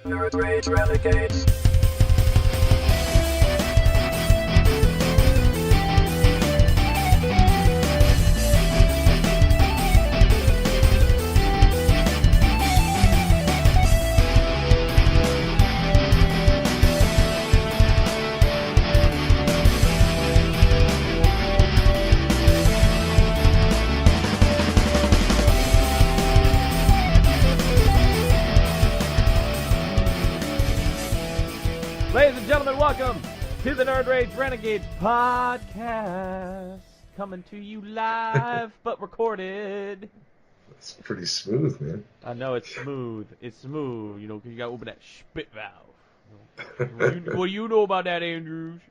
Nerd Rage Renegades. Ladies and gentlemen, welcome to the Nerd Rage Renegades podcast. Coming to you live, but recorded. It's pretty smooth, man. I know it's smooth. It's smooth, because you gotta open that spit valve. What do you know about that, Andrews?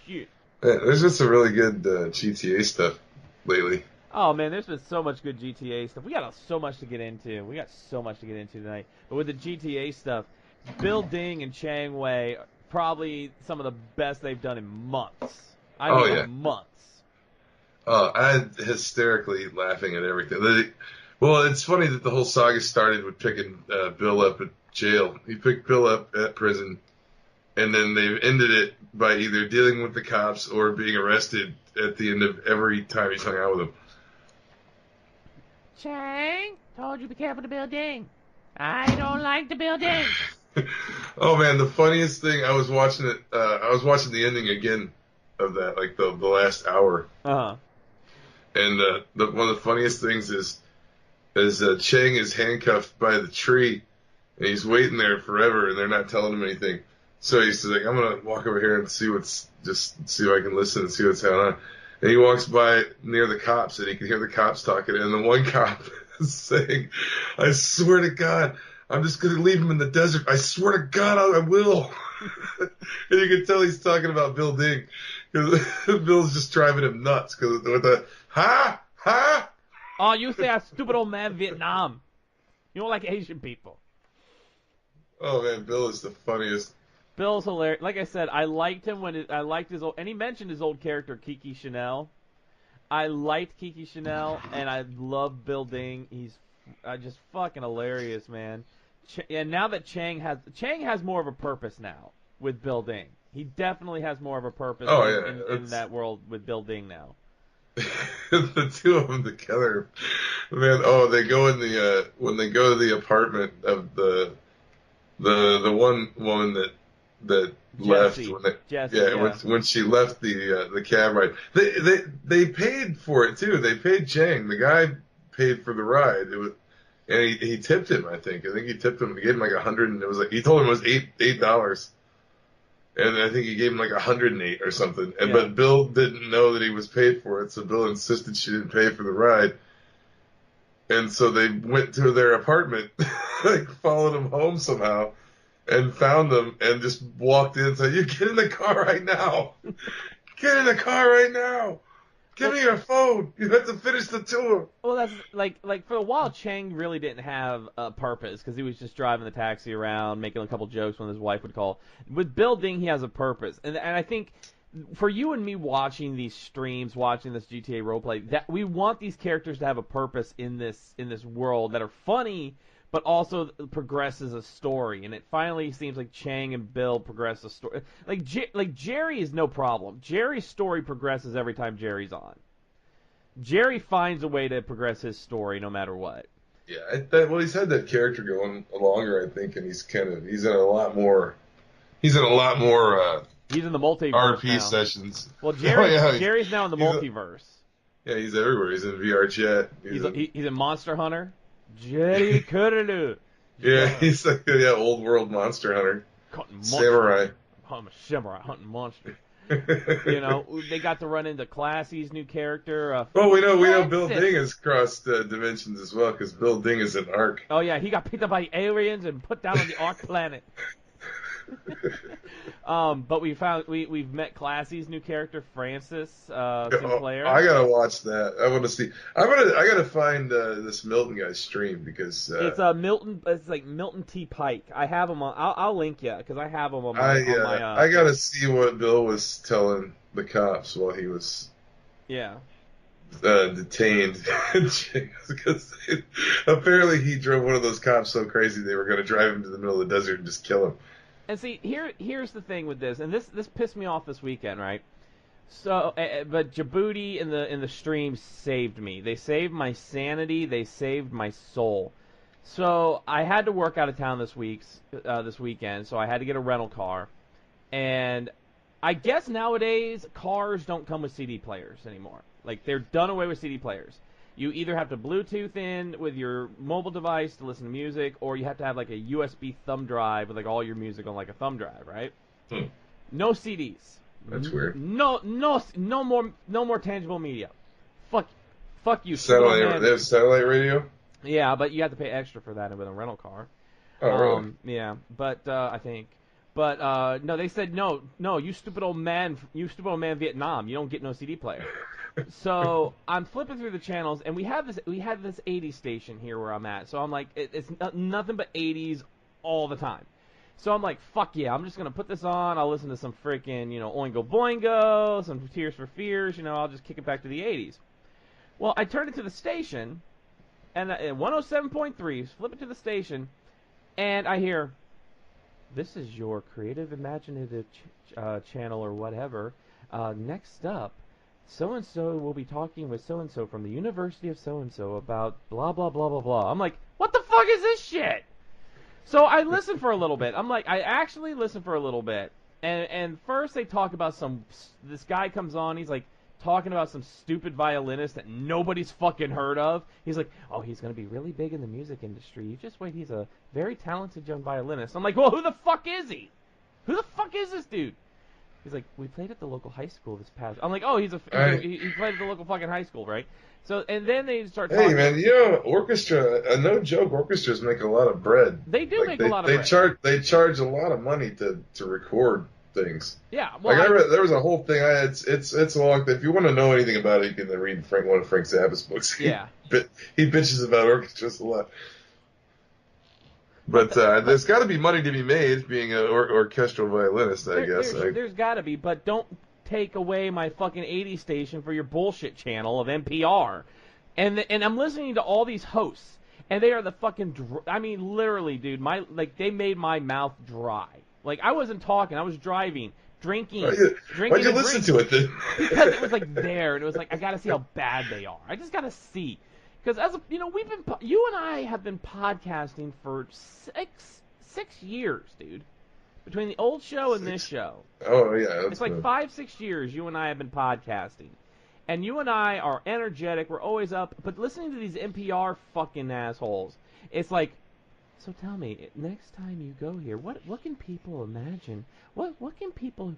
Shit. Yeah, there's just some really good GTA stuff lately. Oh, man, there's been so much good GTA stuff. We got so much to get into. Tonight. But with the GTA stuff, Bill Ding and Chang Wei are probably some of the best they've done in months. Months. I'm hysterically laughing at everything. Well, it's funny that the whole saga started with picking Bill up at jail. He picked Bill up at prison, and then they ended it by either dealing with the cops or being arrested at the end of every time he's hung out with them. Chang, told you be careful the Bill Ding. I don't like the Bill Ding. Oh man, the funniest thing, I was watching the ending again of that, like the last hour. Uh-huh. And one of the funniest things is Chang is handcuffed by the tree, and he's waiting there forever, and they're not telling him anything. So he's like, I'm gonna walk over here and see if I can listen and see what's going on. And he walks by near the cops, and he can hear the cops talking, and the one cop is saying, I swear to God, I'm just going to leave him in the desert. I swear to God, I will. And you can tell he's talking about Bill Ding. Because Bill's just driving him nuts. Because with the, ha? Oh, you say a stupid old man Vietnam. You don't like Asian people. Oh, man, Bill is the funniest. Bill's hilarious. Like I said, I liked him and he mentioned his old character, Kiki Chanel. I liked Kiki Chanel, and I love Bill Ding. He's just fucking hilarious, man. And now that Chang has more of a purpose now with Bill Ding. He definitely has more of a purpose in that world with Bill Ding now. The two of them together, man. Oh, they go in when they go to the apartment of the one woman that Jessie. left when she left the cab ride. They paid for it too. They paid Chang. The guy paid for the ride. And he tipped him. I think he tipped him. He gave him like $100, and it was like he told him it was $8, and I think he gave him like $108 or something. But Bill didn't know that he was paid for it, so Bill insisted she didn't pay for the ride. And so they went to their apartment, like followed him home somehow, and found them, and just walked in and said, "You get in the car right now! Get in the car right now! Give me your phone. You have to finish the tour." Well, that's like for a while, Chang really didn't have a purpose because he was just driving the taxi around, making a couple jokes when his wife would call. With Bill Ding, he has a purpose, and I think for you and me watching these streams, watching this GTA roleplay, that we want these characters to have a purpose in this world that are funny, but also progresses a story. And it finally seems like Chang and Bill progress a story. Like Jerry is no problem. Jerry's story progresses every time Jerry's on. Jerry finds a way to progress his story no matter what. Yeah, well, he's had that character going longer, I think, and he's in a lot more. He's in the multiverse RP now. sessions. Well, Jerry's now in the multiverse. Yeah, he's everywhere. He's in VR chat. He's a Monster Hunter. Jerry Curlew. Yeah, he's like old world monster hunter. Samurai. I'm a samurai hunting monsters. They got to run into Classy's new character. Well, we know Bill Ding has crossed dimensions as well because Bill Ding is an Ark. Oh yeah, he got picked up by aliens and put down on the Ark planet. But we've met Classy's new character, Francis Sinclair. I gotta watch that. I want to see. I gotta find this Milton guy's stream because it's Milton. It's like Milton T. Pike. I have him on. I'll link you because I have him on my. I gotta see what Bill was telling the cops while he was. Yeah. detained because apparently he drove one of those cops so crazy they were going to drive him to the middle of the desert and just kill him. And see, here's the thing with this, and this pissed me off this weekend, right? So, but Djibouti in the stream saved me. They saved my sanity. They saved my soul. So I had to work out of town this weekend. So I had to get a rental car, and I guess nowadays cars don't come with CD players anymore. Like they're done away with CD players. You either have to Bluetooth in with your mobile device to listen to music, or you have to have like a USB thumb drive with like all your music on like a thumb drive, right? No CDs. That's weird. No more tangible media. Fuck you. Satellite. They have satellite radio. Yeah, but you have to pay extra for that with a rental car. Oh, really? Yeah, but I think. But no, they said no, you stupid old man Vietnam, you don't get no CD player. So I'm flipping through the channels, and we have this 80s station here where I'm at. So I'm like, it's nothing but 80s all the time. So I'm like, fuck yeah, I'm just gonna put this on. I'll listen to some freaking Oingo Boingo, some Tears for Fears. I'll just kick it back to the 80s. Well, I turned it to the station, and at 107.3, flip it to the station, and I hear, "This is your creative, imaginative channel or whatever. Next up, so-and-so will be talking with so-and-so from the University of so-and-so about blah, blah, blah, blah, blah." I'm like, what the fuck is this shit? So I listened for a little bit. I actually listened for a little bit. And first they talk about this guy comes on, he's like talking about some stupid violinist that nobody's fucking heard of. He's like, oh, he's going to be really big in the music industry. You just wait, he's a very talented young violinist. I'm like, well, who the fuck is he? Who the fuck is this dude? He's like, we played at the local high school this past... I'm like, oh, he played at the local fucking high school, right? So, and then they start talking... Hey, man, orchestra, no joke, orchestras make a lot of bread. They do make a lot of bread. They charge a lot of money to record things. Yeah, well... there was a whole thing, it's long... If you want to know anything about it, you can read one of Frank Zappa's books. Yeah. He bitches about orchestras a lot. But there's got to be money to be made being an orchestral violinist, I guess. There's got to be, but don't take away my fucking 80 station for your bullshit channel of NPR. And I'm listening to all these hosts, and they are the fucking... I mean, literally, dude, they made my mouth dry. Like, I wasn't talking, I was driving, drinking. Why'd you listen to it then? Because it was like there, and it was like, I gotta see how bad they are. I just gotta see. Because you and I have been podcasting for six years, dude. Between the old show and this show. Oh yeah, it's like 5-6 years. You and I have been podcasting, and you and I are energetic. We're always up. But listening to these NPR fucking assholes, it's like, so tell me, next time you go here, what can people imagine? What can people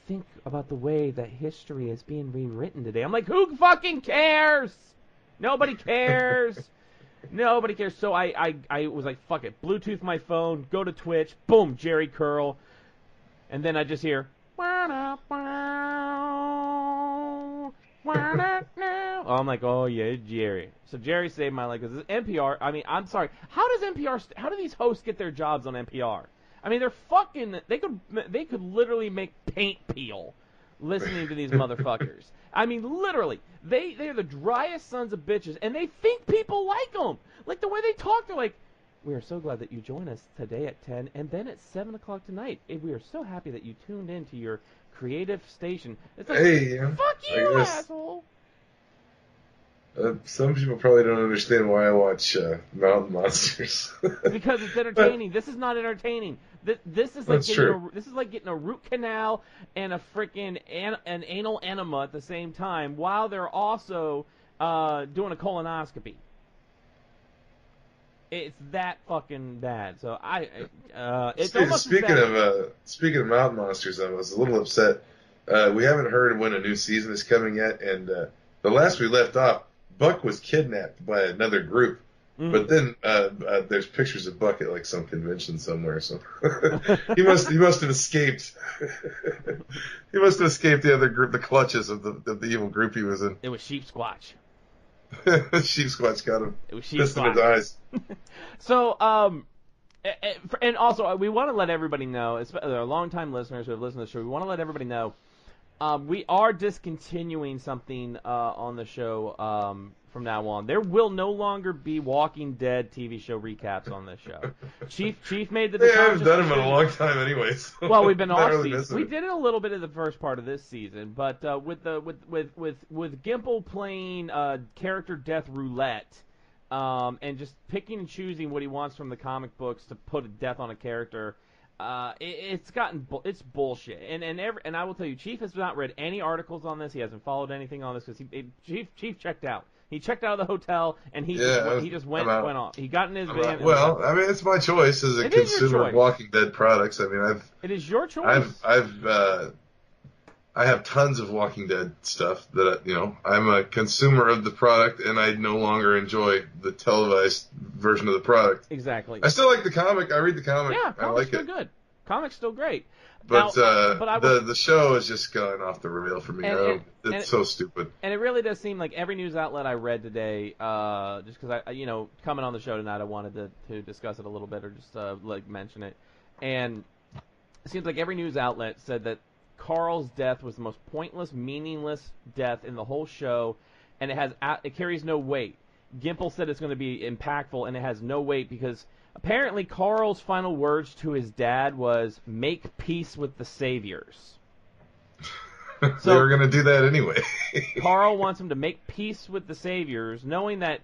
think about the way that history is being rewritten today? I'm like, who fucking cares? Nobody cares. Nobody cares. So I was like, fuck it. Bluetooth my phone, go to Twitch, boom, Jerry Curl. And then I just hear, oh, I'm like, oh yeah, Jerry. So Jerry saved my life, because NPR, I mean, I'm sorry. How do these hosts get their jobs on NPR? I mean, they're fucking, they could literally make paint peel listening to these motherfuckers. I mean, literally, they're the driest sons of bitches, and they think people like them. Like, the way they talk, they're like, we are so glad that you join us today at 10, and then at 7 o'clock tonight. And we are so happy that you tuned in to your creative station. It's like, hey, fuck you, asshole. Some people probably don't understand why I watch Mountain Monsters. Because it's entertaining. This is not entertaining. This is like getting a root canal and a freaking an anal enema at the same time, while they're also doing a colonoscopy. It's that fucking bad. So it's almost speaking of Mountain Monsters, I was a little upset. We haven't heard when a new season is coming yet, and the last we left off, Buck was kidnapped by another group. But then there's pictures of Buck at like some convention somewhere, so he must have escaped. He must have escaped the other group, the clutches of the evil group he was in. It was Sheep Squatch. Sheep Squatch got him. It was Sheep Squatch. In his eyes. So and also we want to let everybody know, our longtime listeners who have listened to the show, we want to let everybody know, We are discontinuing something on the show from now on. There will no longer be Walking Dead TV show recaps on this show. Chief made the Hey, I decision. haven't done them in a long time anyway. So well, we've been off really season. We did it a little bit in the first part of this season, but with Gimple playing character death roulette, and just picking and choosing what he wants from the comic books to put a death on a character. It's bullshit, and I will tell you, Chief has not read any articles on this. He hasn't followed anything on this because Chief checked out. He checked out of the hotel and he just went off. He got in his van. Well, I mean, it's my choice as a consumer of Walking Dead products. I mean, it is your choice. I have tons of Walking Dead stuff that I'm a consumer of the product, and I no longer enjoy the televised version of the product. Exactly. I still like the comic. I read the comic. Yeah, I like still good. Comic's still great. But the show has just gone off the rail for me. It's so stupid. And it really does seem like every news outlet I read today, just because coming on the show tonight, I wanted to discuss it a little bit or just mention it. And it seems like every news outlet said that Carl's death was the most pointless, meaningless death in the whole show, and it carries no weight. Gimple said it's going to be impactful, and it has no weight because apparently Carl's final words to his dad was, "Make peace with the saviors." So they were going to do that anyway. Carl wants him to make peace with the saviors, knowing that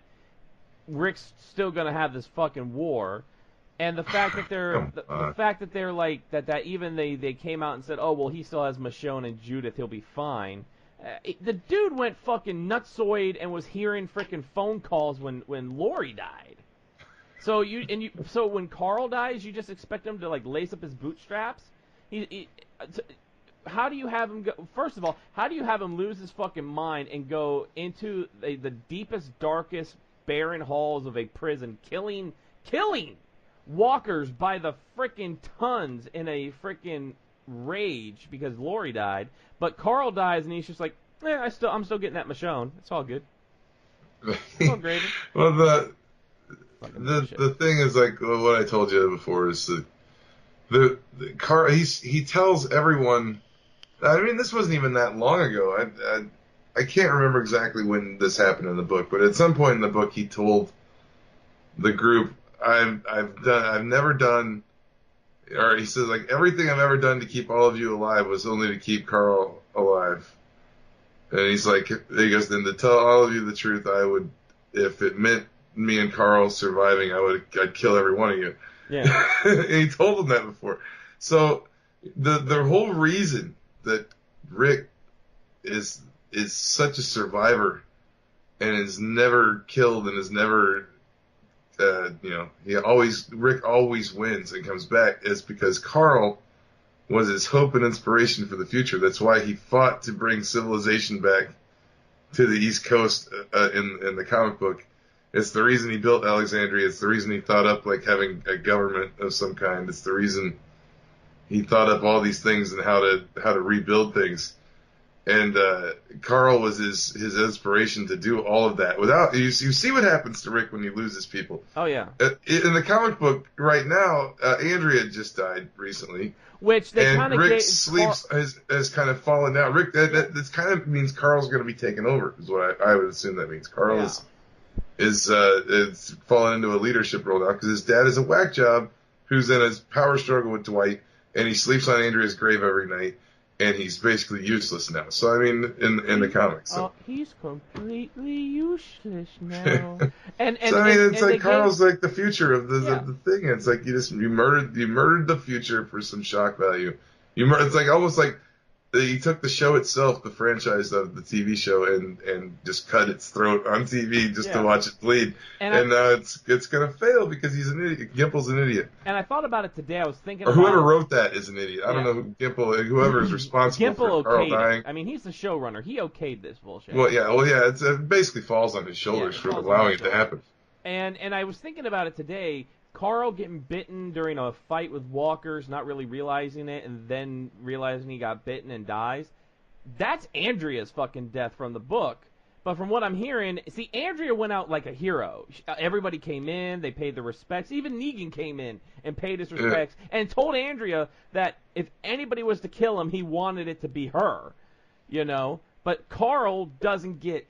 Rick's still going to have this fucking war. And the fact that they're like that even they came out and said, oh well, he still has Michonne and Judith, he'll be fine. The dude went fucking nutsoid and was hearing freaking phone calls when Lori died. So so when Carl dies, you just expect him to like lace up his bootstraps. How do you have him go? First of all, how do you have him lose his fucking mind and go into the deepest, darkest, barren halls of a prison, killing walkers by the frickin' tons in a frickin' rage because Lori died, but Carl dies and he's just like, I'm still getting that Michonne. It's all good. It's all gravy. Well, the thing is, like what I told you before, is the Carl. He tells everyone. I mean, this wasn't even that long ago. I can't remember exactly when this happened in the book, but at some point in the book, he told the group, I've never done, or he says, like, everything I've ever done to keep all of you alive was only to keep Carl alive. And he's like, he goes, then to tell all of you the truth, I would, if it meant me and Carl surviving, I'd kill every one of you. Yeah. And he told them that before. So the whole reason that Rick is such a survivor and is never killed and is never, Rick always wins and comes back is because Carl was his hope and inspiration for the future. That's why he fought to bring civilization back to the East Coast in the comic book. It's the reason he built Alexandria. It's the reason he thought up like having a government of some kind. It's the reason he thought up all these things and how to rebuild things. And Carl was his inspiration to do all of that. Without you see what happens to Rick when he loses people. Oh yeah. In the comic book right now, Andrea just died recently. Which they and kind of Rick sleeps has kind of fallen down. Rick that kind of means Carl's going to be taken over. Is what I would assume that means. Carl is fallen into a leadership role now because his dad is a whack job who's in a power struggle with Dwight, and he sleeps on Andrea's grave every night. And he's basically useless now. So I mean, in the comics, so. He's completely useless now. and so I mean, it's like Carl's like the future of the thing. It's like you murdered the future for some shock value. It's like almost like he took the show itself, the franchise of the TV show, and just cut its throat on TV just to watch it bleed. And it's gonna fail because he's an idiot. Gimple's an idiot. And I thought about it today. I was thinking, or whoever wrote that is an idiot. I don't know who Gimple, whoever is responsible for Carl dying. I mean, he's the showrunner. He okayed this bullshit. Well, yeah. It basically falls on his shoulders for allowing it to happen. And I was thinking about it today. Carl getting bitten during a fight with walkers, not really realizing it, and then realizing he got bitten and dies. That's Andrea's fucking death from the book. But from what I'm hearing, see, Andrea went out like a hero. Everybody came in, they paid their respects. Even Negan came in and paid his respects and told Andrea that if anybody was to kill him, he wanted it to be her. you know. But Carl doesn't get